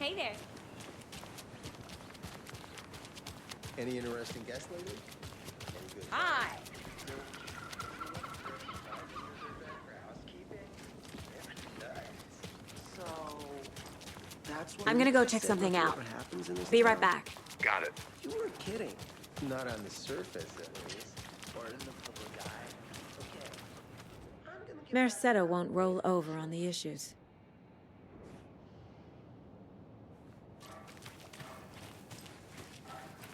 Hey there. Any interesting guests lately? Hi. So, that's what I'm gonna go Lisa check said something before out. what happens in this Be right town? back. Got it. You weren't kidding. Not on the surface, at least. Or in the public eye. Okay. I'm gonna get Merced won't roll over on the issues.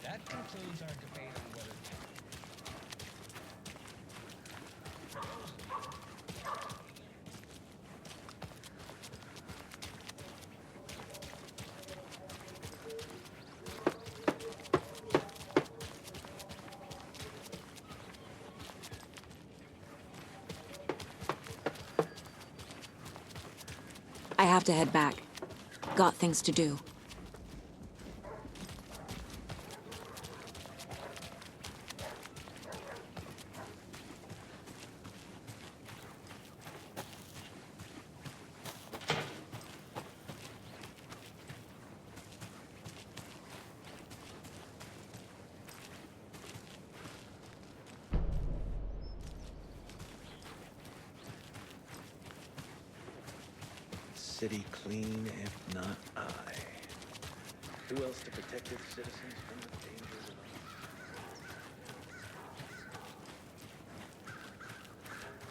That concludes our debate on whether I have to head back. Got things to do. City clean, if not I. Who else to protect its citizens from the dangers of...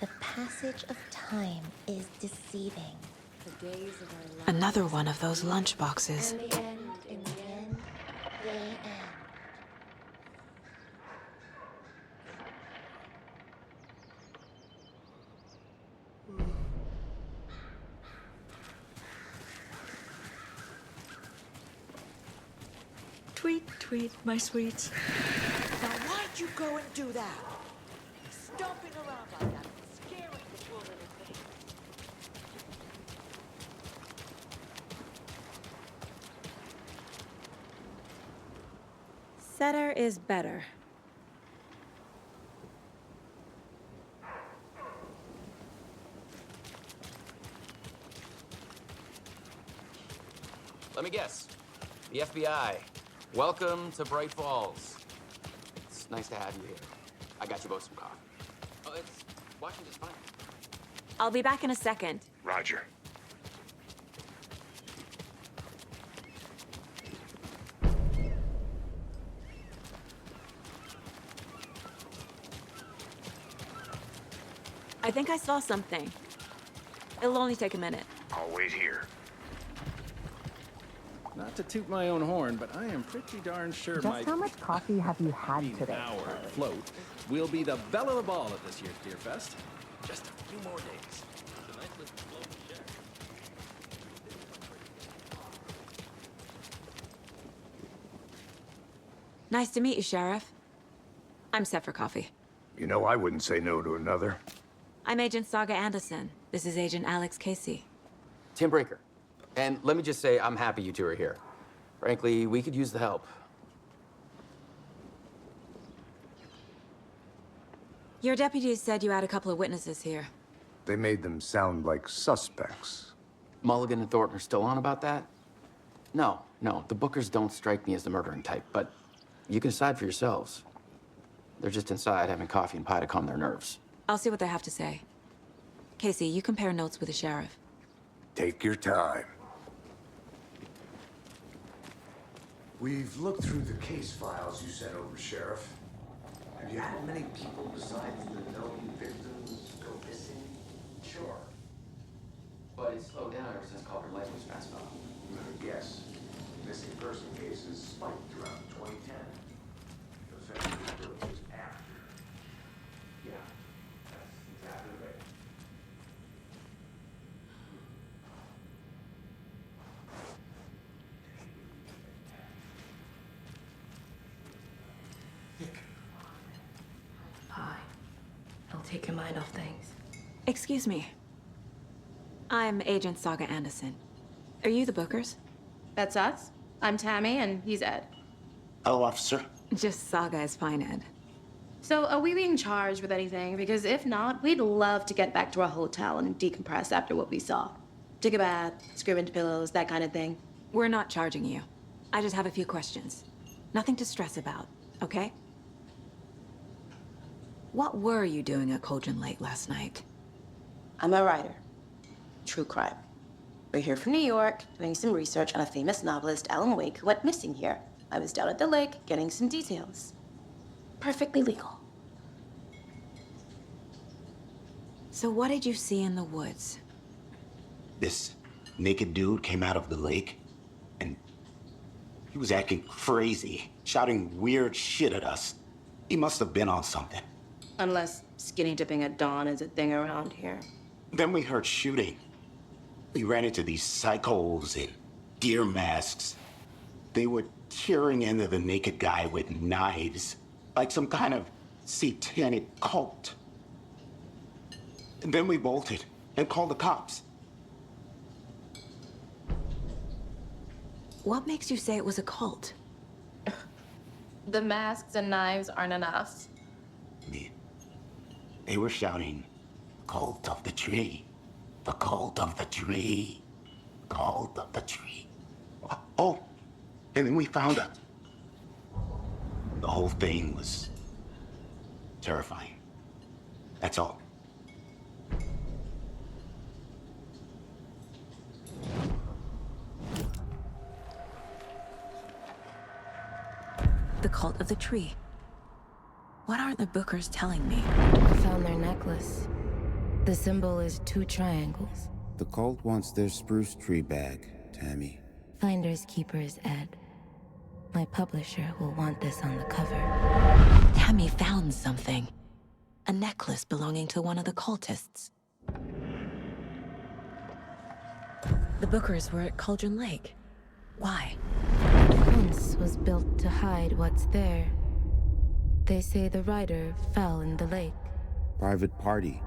The passage of time is deceiving. The days of our lives. Another one of those lunch boxes. And the end, in the end, they end. Tweet, tweet, my sweets. Now why'd you go and do that? Stomping around like that, scaring the poor little thing. Setter is better. Let me guess. The FBI. Welcome to Brightfalls. It's nice to have you here. I got you both some coffee. Oh, it's Washington's fine. I'll be back in a second. Roger. I think I saw something. It'll only take a minute. I'll wait here. Not to toot my own horn, but I am pretty darn sure Just how much coffee have you had today? our float will be the belle of the ball at this year's Deer Fest. Just a few more days. Nice to meet you, Sheriff. I'm set for coffee. You know, I wouldn't say no to another. I'm Agent Saga Anderson. This is Agent Alex Casey. Tim Breaker. And let me just say, I'm happy you two are here. Frankly, we could use the help. Your deputies said you had a couple of witnesses here. They made them sound like suspects. Mulligan and Thornton are still on about that? No, the Bookers don't strike me as the murdering type, but you can decide for yourselves. They're just inside having coffee and pie to calm their nerves. I'll see what they have to say. Casey, you compare notes with the sheriff. Take your time. We've looked through the case files you sent over, Sheriff. Have you had many people besides the known victims go missing? Sure. But it's slowed down ever since Culver Lake was passed off. Let me guess. Missing person cases spiked around 2010. The family's birth was after. Yeah, that's exactly right. Hi. I'll take your mind off things. Excuse me. I'm Agent Saga Anderson. Are you the Bookers? That's us. I'm Tammy, and he's Ed. Hello, officer. Just Saga is fine, Ed. So, are we being charged with anything? Because if not, we'd love to get back to our hotel and decompress after what we saw. Take a bath, scream into pillows, that kind of thing. We're not charging you. I just have a few questions. Nothing to stress about, okay? What were you doing at Cauldron Lake last night? I'm a writer. True crime. We're here from New York, doing some research on a famous novelist, Alan Wake, who went missing here. I was down at the lake, getting some details. Perfectly legal. So what did you see in the woods? This naked dude came out of the lake, and he was acting crazy, shouting weird shit at us. He must have been on something. Unless skinny dipping at dawn is a thing around here. Then we heard shooting. We ran into these psychos in deer masks. They were tearing into the naked guy with knives, like some kind of satanic cult. And then we bolted and called the cops. What makes you say it was a cult? The masks and knives aren't enough. They were shouting, "Cult of the tree, the cult of the tree, cult of the tree." Oh, and then we found out. The whole thing was terrifying. That's all. The cult of the tree. What aren't the Bookers telling me? I found their necklace. The symbol is 2 triangles. The cult wants their spruce tree back, Tammy. Finders keepers, Ed. My publisher will want this on the cover. Tammy found something. A necklace belonging to one of the cultists. The Bookers were at Cauldron Lake. Why? The fence was built to hide what's there. They say the writer fell in the lake. Private party.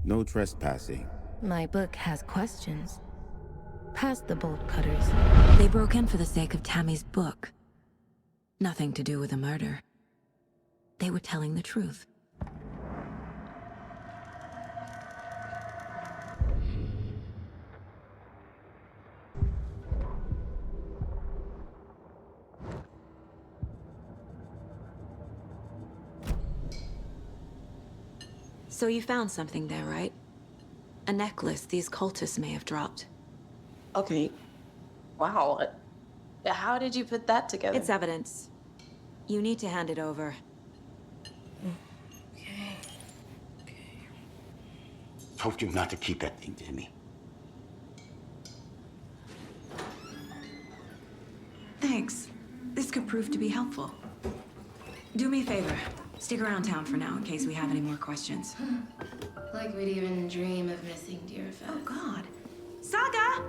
No trespassing. My book has questions. Past the bolt cutters. They broke in for the sake of Tammy's book. Nothing to do with a murder. They were telling the truth. So you found something there, right? A necklace these cultists may have dropped. Okay. Wow. How did you put that together? It's evidence. You need to hand it over. Okay. Told you not to keep that thing, Tammy. Thanks. This could prove to be helpful. Do me a favor. Stick around town for now in case we have any more questions. Like we'd even dream of missing Deerfest. Oh, God. Saga!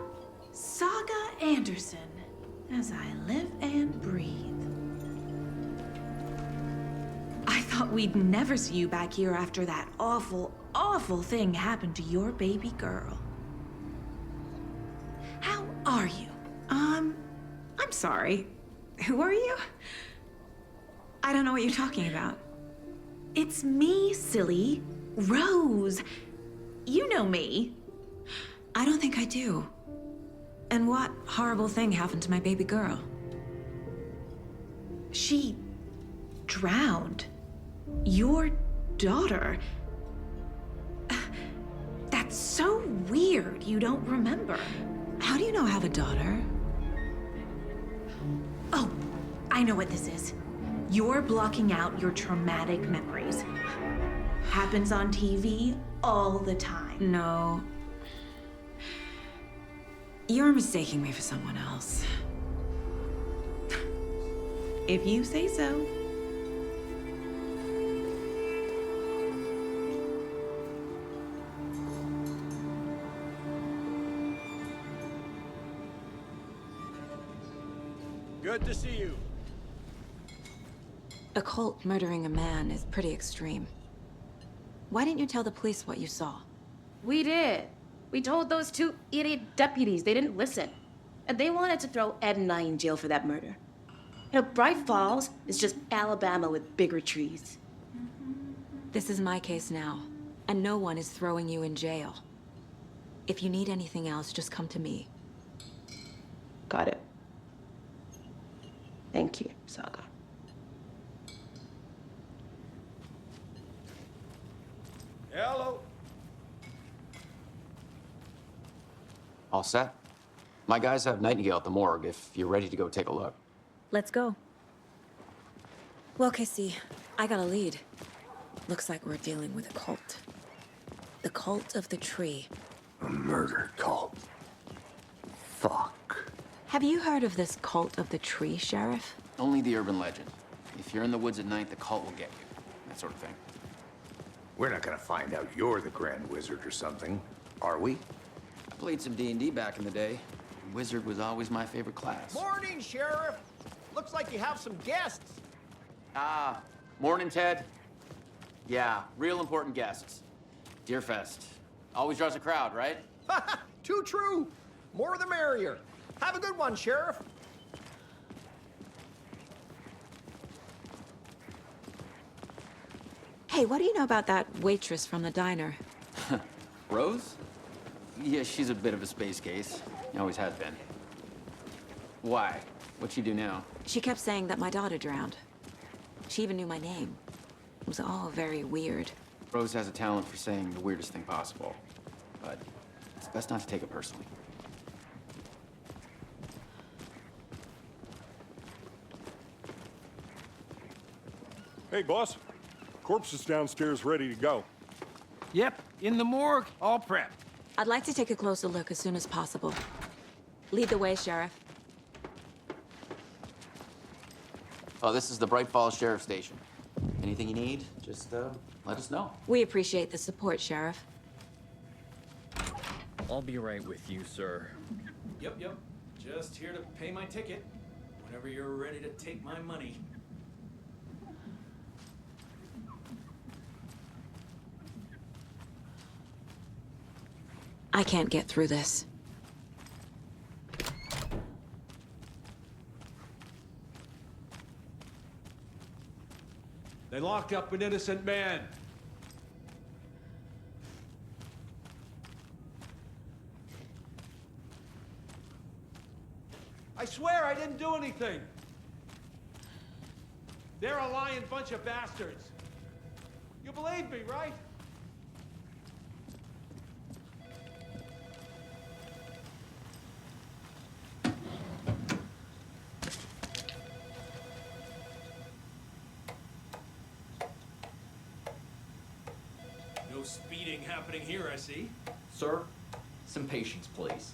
Saga Anderson. As I live and breathe. I thought we'd never see you back here after that awful, awful thing happened to your baby girl. How are you? I'm sorry. Who are you? I don't know what you're talking about. It's me, silly. Rose. You know me. I don't think I do. And what horrible thing happened to my baby girl? She drowned. Your daughter. That's so weird you don't remember. How do you know I have a daughter? Oh, I know what this is. You're blocking out your traumatic memories. Happens on TV all the time. No. You're mistaking me for someone else. If you say so. Good to see you. A cult murdering a man is pretty extreme. Why didn't you tell the police what you saw? We did. We told those 2 idiot deputies. They didn't listen. And they wanted to throw Ed and I in jail for that murder. You know, Brightfalls is just Alabama with bigger trees. This is my case now, and no one is throwing you in jail. If you need anything else, just come to me. Got it. Thank you, Saga. Hello. All set? My guys have Nightingale at the morgue if you're ready to go take a look. Let's go. Well, Casey, I got a lead. Looks like we're dealing with a cult. The cult of the tree. A murder cult. Fuck. Have you heard of this cult of the tree, Sheriff? Only the urban legend. If you're in the woods at night, the cult will get you. That sort of thing. We're not gonna find out you're the Grand Wizard or something, are we? I played some D&D back in the day. Wizard was always my favorite class. Morning, Sheriff. Looks like you have some guests. Ah, morning, Ted. Yeah, real important guests. Deerfest. Always draws a crowd, right? Too true. More the merrier. Have a good one, Sheriff. Hey, what do you know about that waitress from the diner? Rose? Yeah, she's a bit of a space case. Always has been. Why? What'd she do now? She kept saying that my daughter drowned. She even knew my name. It was all very weird. Rose has a talent for saying the weirdest thing possible. But it's best not to take it personally. Hey, boss. Corpse is downstairs ready to go. Yep, in the morgue, all prepped. I'd like to take a closer look as soon as possible. Lead the way, Sheriff. Oh, this is the Brightfalls Sheriff Station. Anything you need, just let us know. We appreciate the support, Sheriff. I'll be right with you, sir. Yep. Just here to pay my ticket. Whenever you're ready to take my money. I can't get through this. They locked up an innocent man. I swear I didn't do anything. They're a lying bunch of bastards. You believe me, right? No speeding happening here, I see. Sir, some patience, please.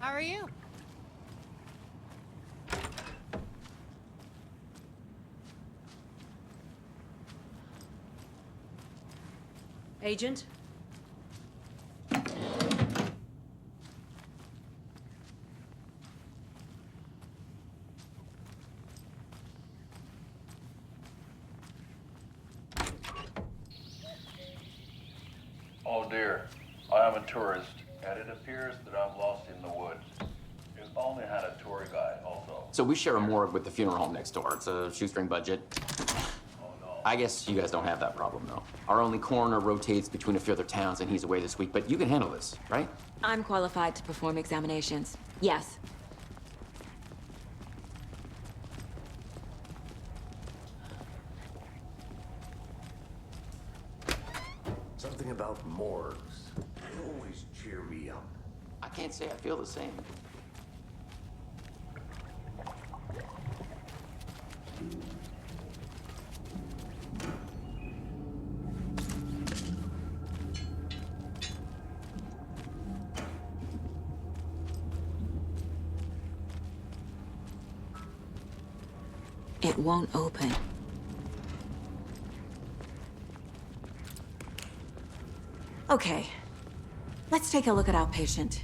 How are you? Agent? Oh dear, I am a tourist, and it appears that I'm lost in the woods. You've only had a tour guide, also. So we share a morgue with the funeral home next door. It's a shoestring budget. I guess you guys don't have that problem, though. Our only coroner rotates between a few other towns, and he's away this week, but you can handle this, right? I'm qualified to perform examinations. Yes. Something about morgues. They always cheer me up. I can't say I feel the same. It won't open. Okay, let's take a look at our patient.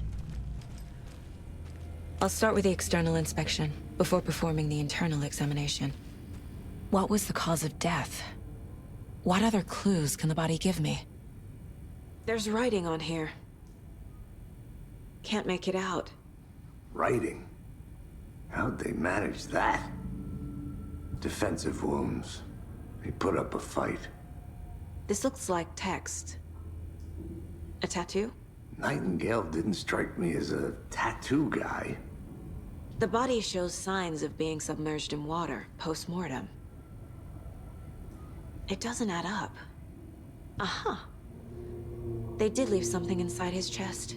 I'll start with the external inspection before performing the internal examination. What was the cause of death? What other clues can the body give me? There's writing on here. Can't make it out. Writing? How'd they manage that? Defensive wounds. They put up a fight. This looks like text. A tattoo? Nightingale didn't strike me as a tattoo guy. The body shows signs of being submerged in water, post-mortem. It doesn't add up. Uh-huh. They did leave something inside his chest.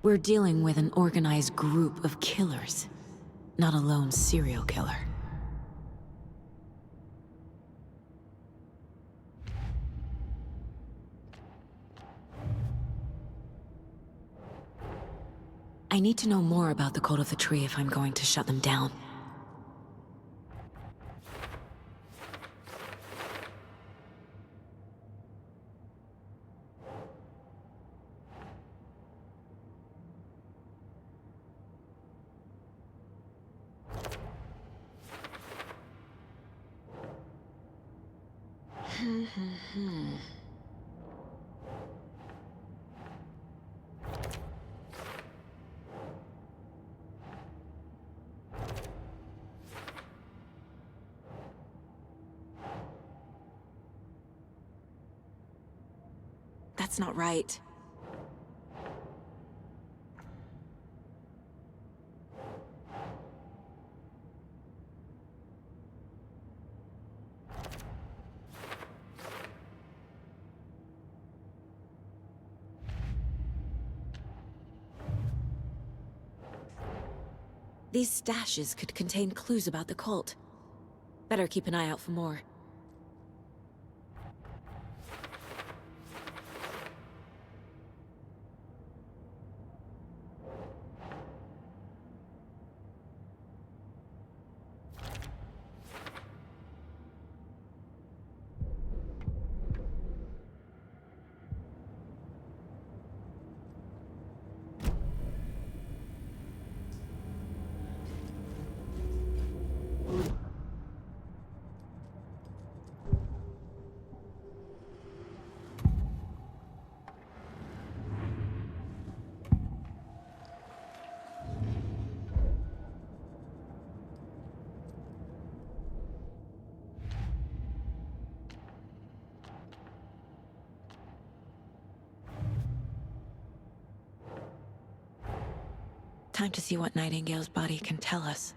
We're dealing with an organized group of killers, not a lone serial killer. I need to know more about the Cult of the Tree if I'm going to shut them down. That's not right. These stashes could contain clues about the cult. Better keep an eye out for more. Time to see what Nightingale's body can tell us.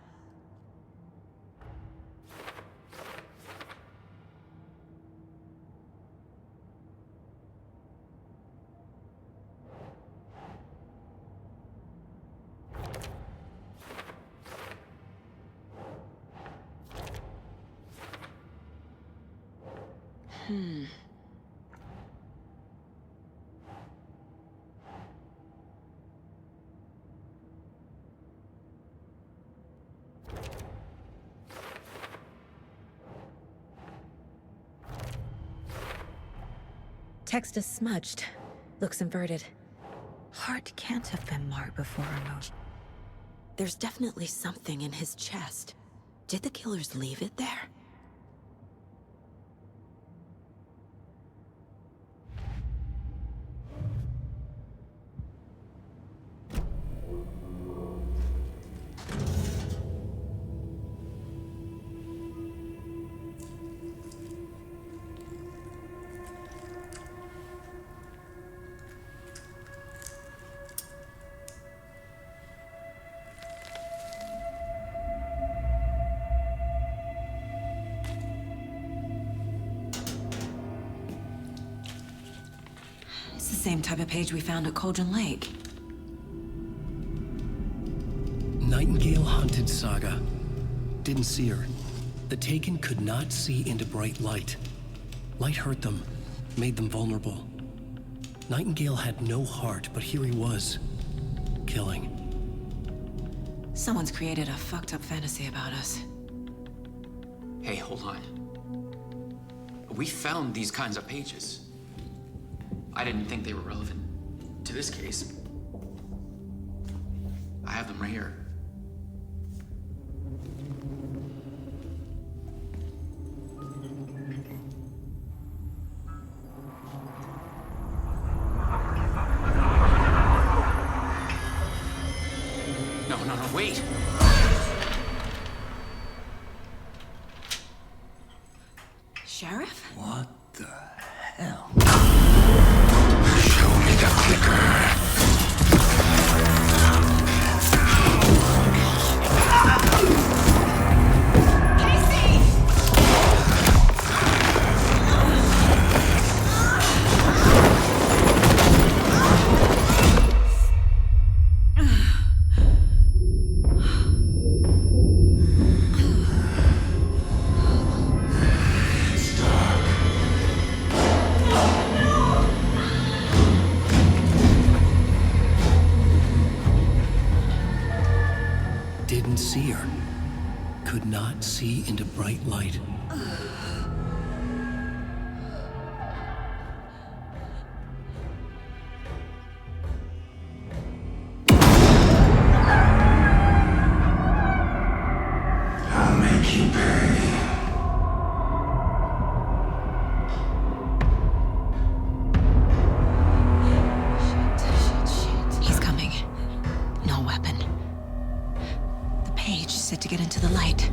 Text is smudged. Looks inverted. Heart can't have been marked before removal. There's definitely something in his chest. Did the killers leave it there? It's the same type of page we found at Cauldron Lake. Nightingale hunted Saga. Didn't see her. The Taken could not see into bright light. Light hurt them, made them vulnerable. Nightingale had no heart, but here he was, killing. Someone's created a fucked up fantasy about us. Hey, hold on. We found these kinds of pages. I didn't think they were relevant to this case. I have them right here. No, wait! Sheriff? What the hell? Show me the clicker. Didn't see her. Could not see into bright light. I'll make you pay. He's coming. No weapon. The page said to get into the light.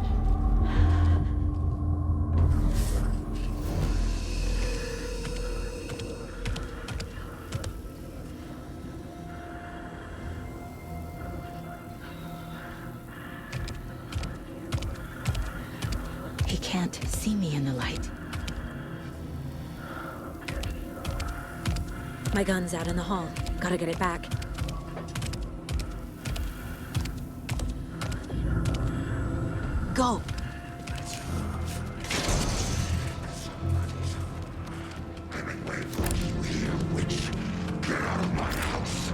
He can't see me in the light. My gun's out in the hall. Gotta get it back. Go! Get out of my house.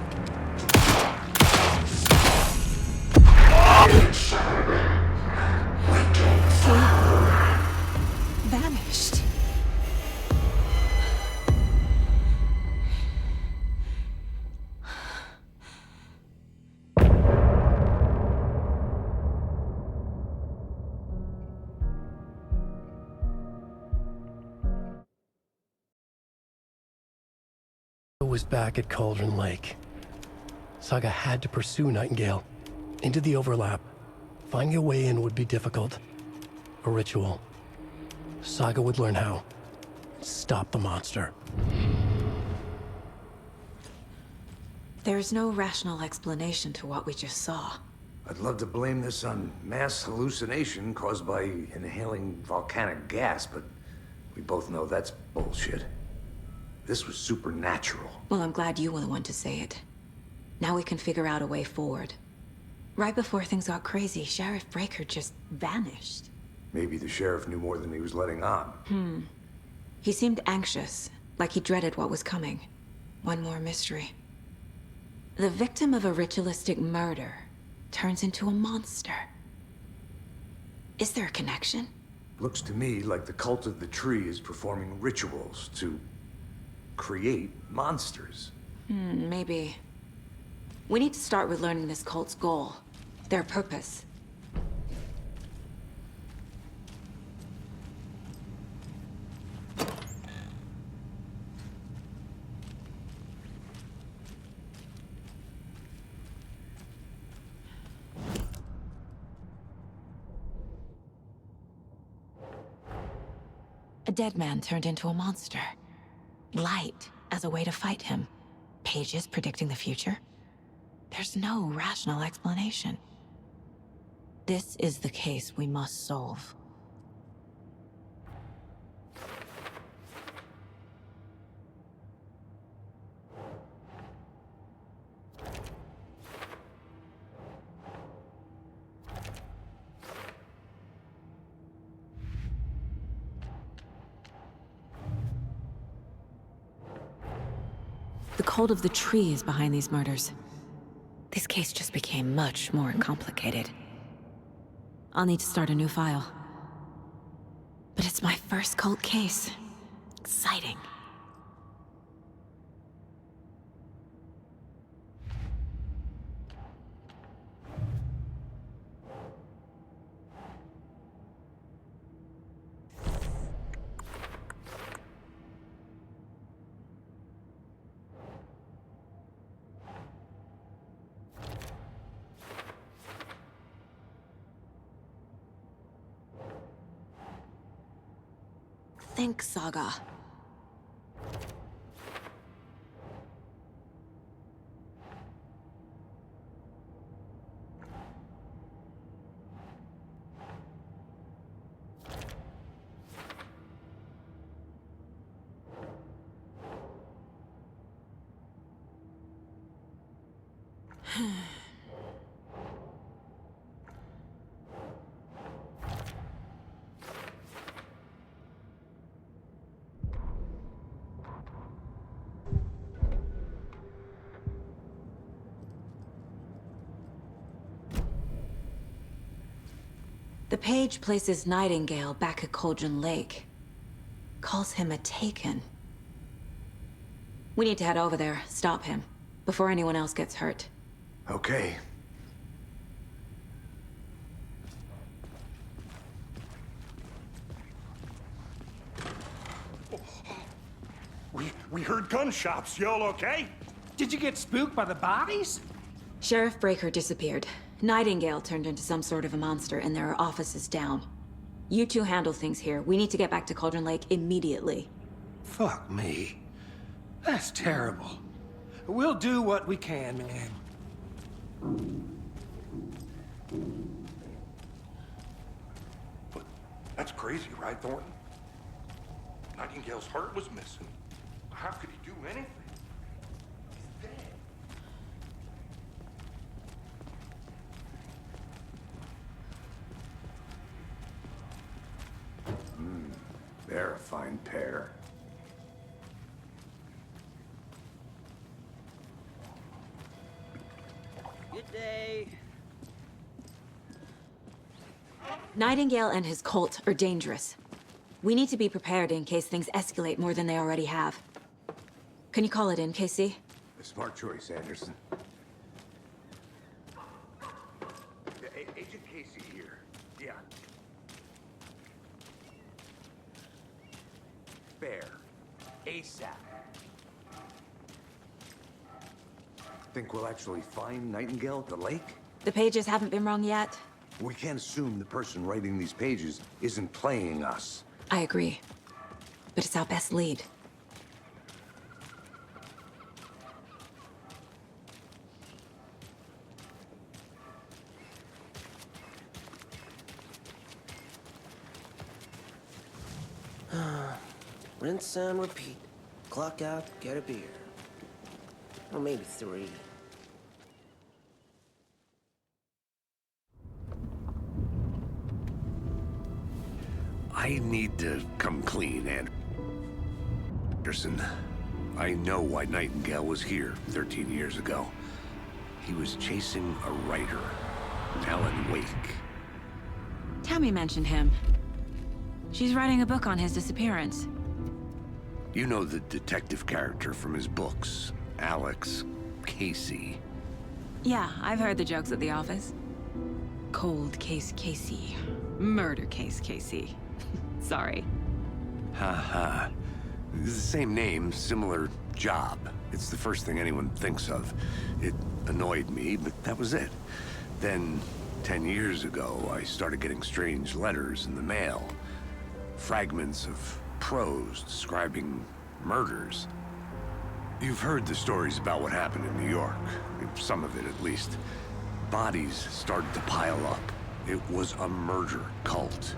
Vanished. Was back at Cauldron Lake. Saga had to pursue Nightingale into the overlap. Finding a way in would be difficult. A ritual. Saga would learn how. Stop the monster. There's no rational explanation to what we just saw. I'd love to blame this on mass hallucination caused by inhaling volcanic gas, but we both know that's bullshit. This was supernatural. Well, I'm glad you were the one to say it. Now we can figure out a way forward. Right before things got crazy, Sheriff Breaker just vanished. Maybe the sheriff knew more than he was letting on. He seemed anxious, like he dreaded what was coming. One more mystery. The victim of a ritualistic murder turns into a monster. Is there a connection? Looks to me like the cult of the tree is performing rituals to create monsters. Maybe. We need to start with learning this cult's goal, their purpose. A dead man turned into a monster. Light as a way to fight him. Pages predicting the future. There's no rational explanation. This is the case we must solve. The cult of the tree is behind these murders. This case just became much more complicated. I'll need to start a new file. But it's my first cult case. Exciting. Think, Saga. The page places Nightingale back at Cauldron Lake. Calls him a Taken. We need to head over there, stop him, before anyone else gets hurt. Okay. We heard gunshots. Y'all okay? Did you get spooked by the bodies? Sheriff Breaker disappeared. Nightingale turned into some sort of a monster, and there are offices down. You two handle things here. We need to get back to Cauldron Lake immediately. Fuck me. That's terrible. We'll do what we can, man. But that's crazy, right, Thornton? Nightingale's heart was missing. How could he do anything? He's dead. They're a fine pair. Good day. Nightingale and his cult are dangerous. We need to be prepared in case things escalate more than they already have. Can you call it in, KC? A smart choice, Anderson. Agent Casey here. Yeah. Bear. ASAP. Think we'll actually find Nightingale at the lake? The pages haven't been wrong yet. We can't assume the person writing these pages isn't playing us. I agree. But it's our best lead. Rinse and repeat. Clock out, get a beer. Or maybe 3. I need to come clean, Anderson. I know why Nightingale was here 13 years ago. He was chasing a writer, Alan Wake. Tammy mentioned him. She's writing a book on his disappearance. You know the detective character from his books, Alex Casey. Yeah, I've heard the jokes at the office. Cold case Casey. Murder case Casey. Sorry. Ha. It's the same name, similar job. It's the first thing anyone thinks of. It annoyed me, but that was it. Then, 10 years ago, I started getting strange letters in the mail. Fragments of prose describing murders. You've heard the stories about what happened in New York. Some of it, at least. Bodies started to pile up. It was a murder cult.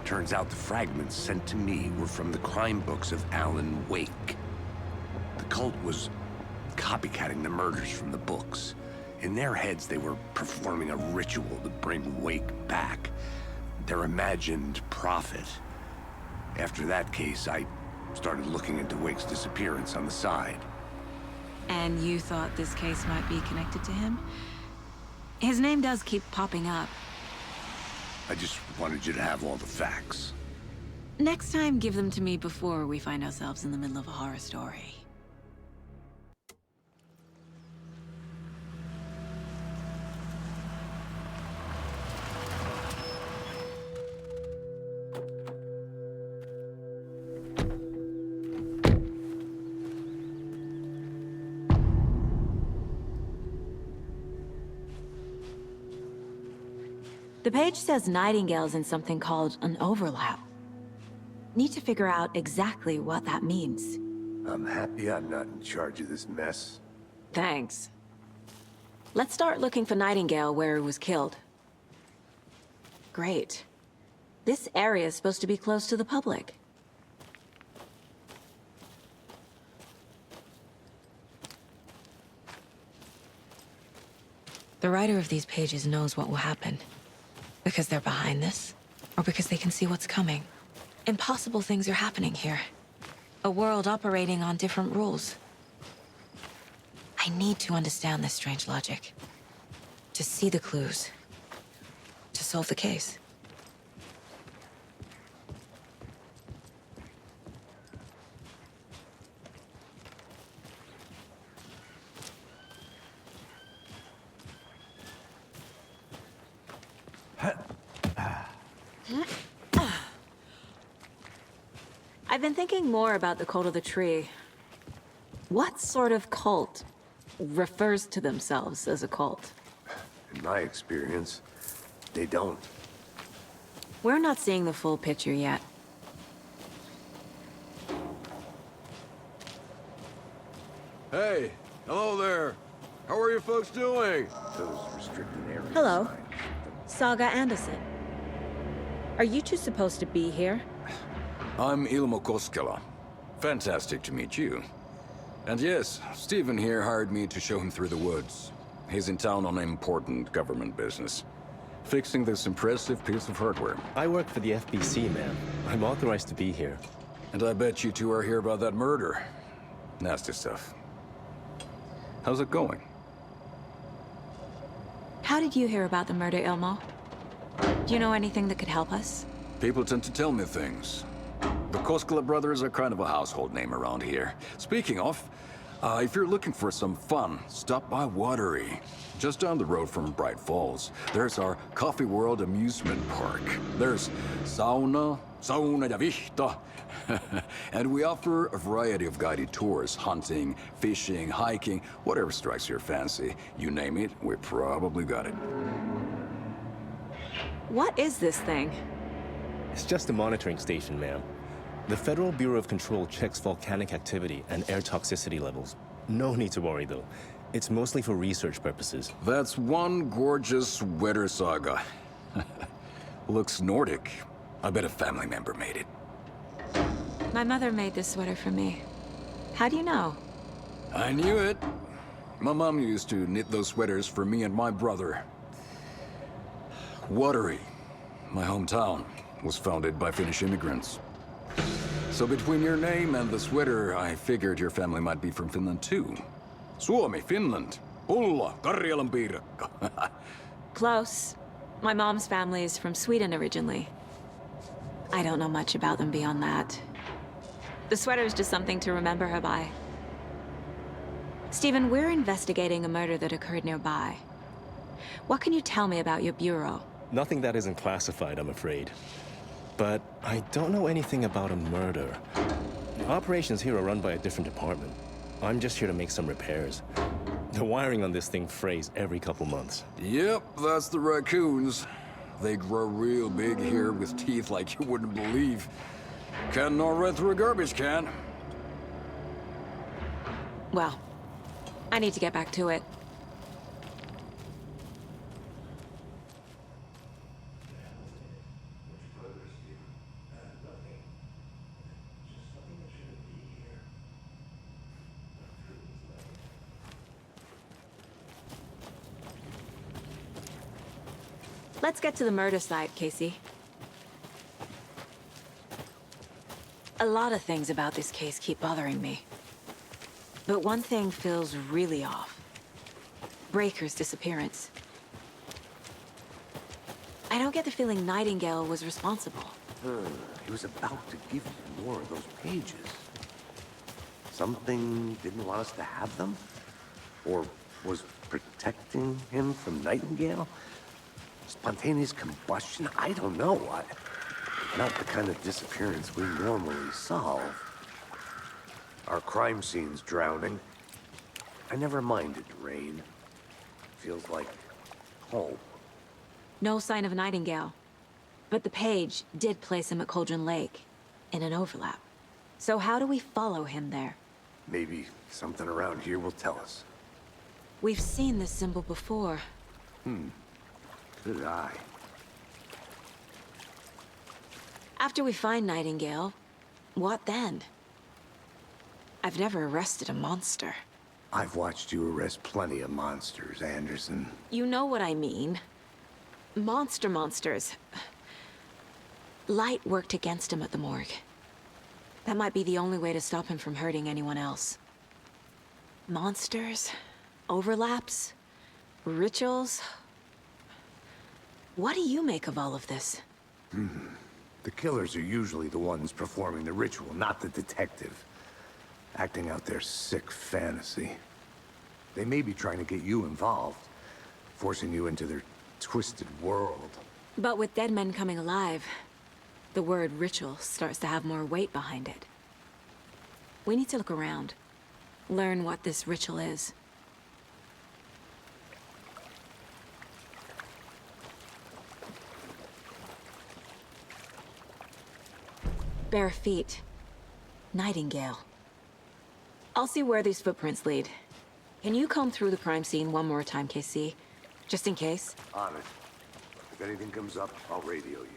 Turns out the fragments sent to me were from the crime books of Alan Wake. The cult was copycatting the murders from the books. In their heads, they were performing a ritual to bring Wake back. Their imagined prophet. After that case, I started looking into Wake's disappearance on the side. And you thought this case might be connected to him? His name does keep popping up. I just wanted you to have all the facts. Next time, give them to me before we find ourselves in the middle of a horror story. The page says Nightingale's in something called an overlap. Need to figure out exactly what that means. I'm happy I'm not in charge of this mess. Thanks. Let's start looking for Nightingale where he was killed. Great. This area is supposed to be close to the public. The writer of these pages knows what will happen. Because they're behind this, or because they can see what's coming. Impossible things are happening here. A world operating on different rules. I need to understand this strange logic. To see the clues. To solve the case. I've been thinking more about the cult of the tree. What sort of cult refers to themselves as a cult? In my experience, they don't. We're not seeing the full picture yet. Hey, hello there. How are you folks doing? Those restricted areas. Hello. Saga Anderson. Are you two supposed to be here? I'm Ilmo Koskela. Fantastic to meet you. And yes, Stephen here hired me to show him through the woods. He's in town on important government business. Fixing this impressive piece of hardware. I work for the FBC, man. I'm authorized to be here. And I bet you two are here about that murder. Nasty stuff. How's it going? How did you hear about the murder, Ilmo? Do you know anything that could help us? People tend to tell me things. The Koskela brothers are kind of a household name around here. Speaking of, if you're looking for some fun, stop by Watery. Just down the road from Brightfalls, there's our Coffee World amusement park. There's sauna ja vihta. And we offer a variety of guided tours, hunting, fishing, hiking, whatever strikes your fancy. You name it, we probably got it. What is this thing? It's just a monitoring station, ma'am. The Federal Bureau of Control checks volcanic activity and air toxicity levels. No need to worry, though. It's mostly for research purposes. That's one gorgeous sweater, Saga. Looks Nordic. I bet a family member made it. My mother made this sweater for me. How do you know? I knew it. My mom used to knit those sweaters for me and my brother. Watery, my hometown, was founded by Finnish immigrants. So between your name and the sweater, I figured your family might be from Finland too. Suomi, Finland. Ulla, Karjalan piirakka. Close. My mom's family is from Sweden originally. I don't know much about them beyond that. The sweater is just something to remember her by. Stephen, we're investigating a murder that occurred nearby. What can you tell me about your bureau? Nothing that isn't classified, I'm afraid. But I don't know anything about a murder. Operations here are run by a different department. I'm just here to make some repairs. The wiring on this thing frays every couple months. Yep, that's the raccoons. They grow real big here with teeth like you wouldn't believe. Can't gnaw right through a garbage can. Well, I need to get back to it. Let's get to the murder site, Casey. A lot of things about this case keep bothering me. But one thing feels really off. Breaker's disappearance. I don't get the feeling Nightingale was responsible. He was about to give you more of those pages. Something didn't want us to have them? Or was protecting him from Nightingale? Spontaneous combustion? I don't know. Not the kind of disappearance we normally solve. Our crime scene's drowning. I never minded rain. Feels like home. No sign of Nightingale. But the page did place him at Cauldron Lake, in an overlap. So how do we follow him there? Maybe something around here will tell us. We've seen this symbol before. Good eye. After we find Nightingale, what then? I've never arrested a monster. I've watched you arrest plenty of monsters, Anderson. You know what I mean. Monsters. Light worked against him at the morgue. That might be the only way to stop him from hurting anyone else. Monsters? Overlaps? Rituals? What do you make of all of this? The killers are usually the ones performing the ritual, not the detective. Acting out their sick fantasy. They may be trying to get you involved, forcing you into their twisted world. But with dead men coming alive, the word ritual starts to have more weight behind it. We need to look around. Learn what this ritual is. Bare feet. Nightingale. I'll see where these footprints lead. Can you comb through the crime scene one more time, KC? Just in case? On it. If anything comes up, I'll radio you.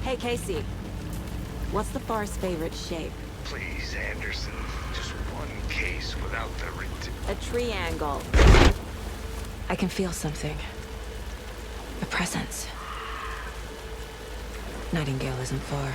Hey, Casey. What's the far's favorite shape? Please, Anderson. Just one case without the A triangle. I can feel something. A presence. Nightingale isn't far.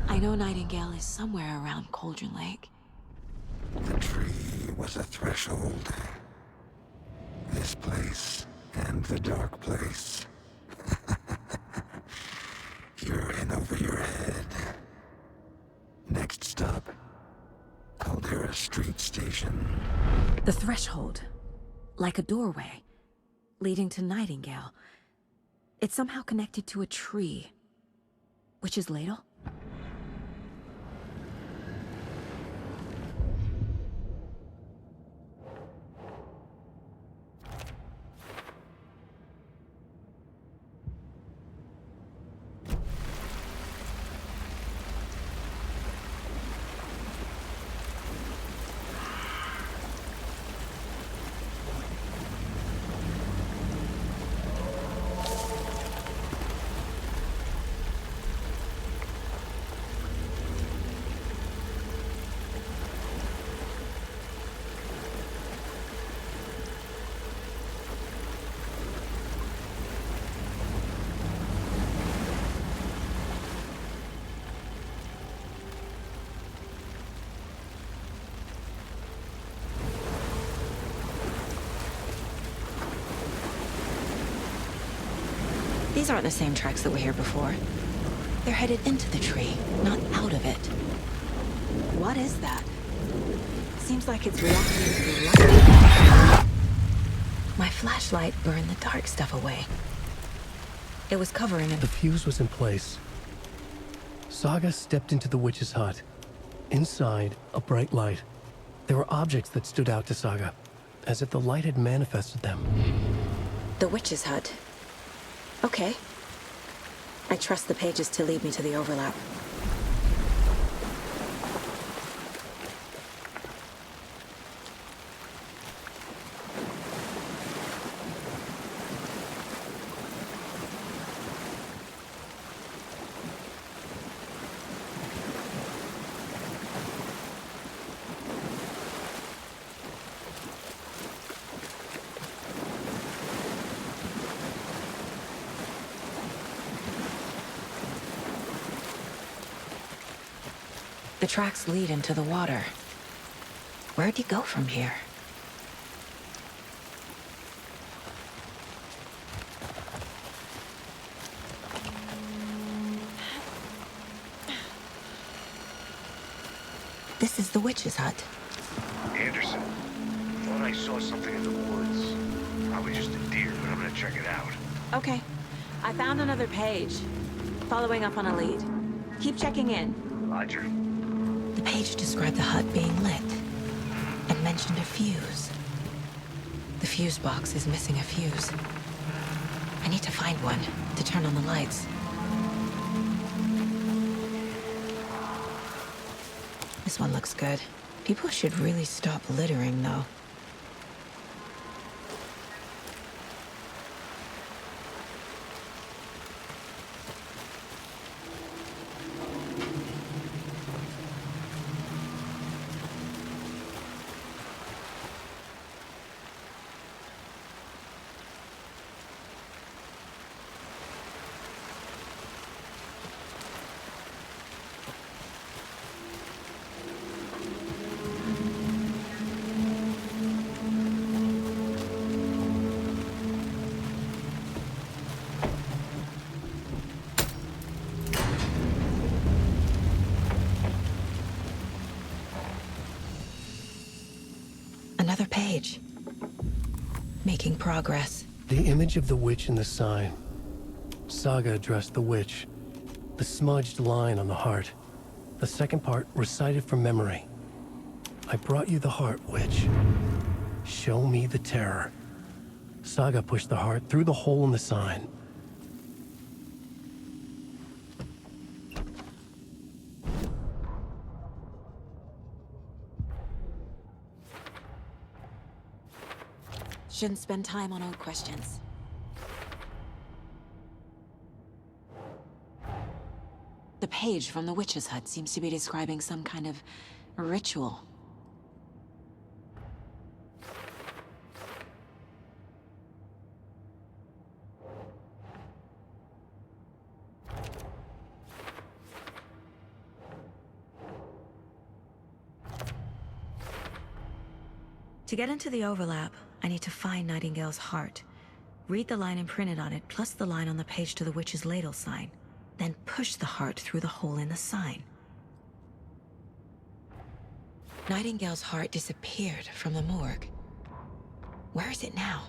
I know Nightingale is somewhere around Cauldron Lake. The tree was a threshold. This place and the dark place. You're in over your head. Next stop, Caldera Street Station. The threshold. Like a doorway. Leading to Nightingale. It's somehow connected to a tree. Witch's Ladle? These aren't the same tracks that were here before. They're headed into the tree, not out of it. What is that? Seems like it's reacting to the light. My flashlight burned the dark stuff away. It was covering it. The fuse was in place. Saga stepped into the witch's hut. Inside, a bright light. There were objects that stood out to Saga, as if the light had manifested them. The witch's hut. Okay. I trust the pages to lead me to the overlap. The tracks lead into the water. Where'd he go from here? This is the witch's hut. Anderson, thought I saw something in the woods. Probably just a deer, but I'm gonna check it out. Okay. I found another page. Following up on a lead. Keep checking in. Roger. The page described the hut being lit and mentioned a fuse. The fuse box is missing a fuse. I need to find one to turn on the lights. This one looks good. People should really stop littering, though. Another page. Making progress. The image of the witch in the sign. Saga addressed the witch. The smudged line on the heart. The second part recited from memory. I brought you the heart, witch. Show me the terror. Saga pushed the heart through the hole in the sign. Shouldn't spend time on old questions. The page from the witch's hut seems to be describing some kind of ritual. To get into the overlap, I need to find Nightingale's heart. Read the line imprinted on it, plus the line on the page to the witch's ladle sign. Then push the heart through the hole in the sign. Nightingale's heart disappeared from the morgue. Where is it now?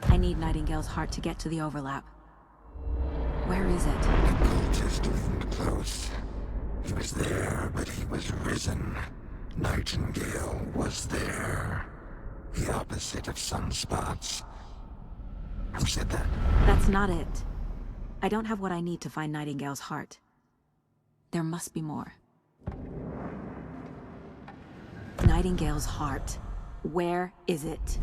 I need Nightingale's heart to get to the overlap. Where is it? The cultist leaned close. He was there, but he was risen. Nightingale was there. The opposite of sunspots. Who said that? That's not it. I don't have what I need to find Nightingale's heart. There must be more. Nightingale's heart. Where is it?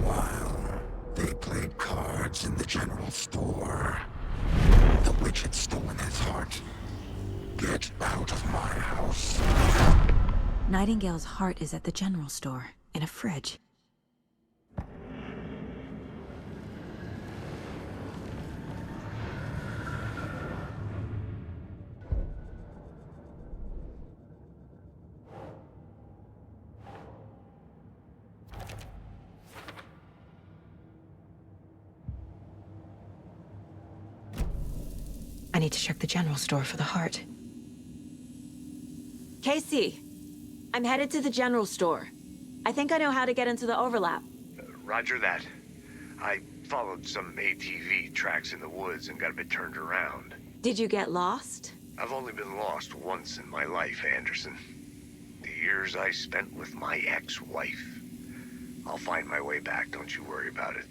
While they played cards in the general store, the witch had stolen his heart. Get out of my house. Nightingale's heart is at the general store, in a fridge. I need to check the general store for the heart. Casey! I'm headed to the general store. I think I know how to get into the overlap. Roger that. I followed some ATV tracks in the woods and got a bit turned around. Did you get lost? I've only been lost once in my life, Anderson. The years I spent with my ex-wife. I'll find my way back, don't you worry about it.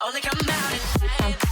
Only come out at night.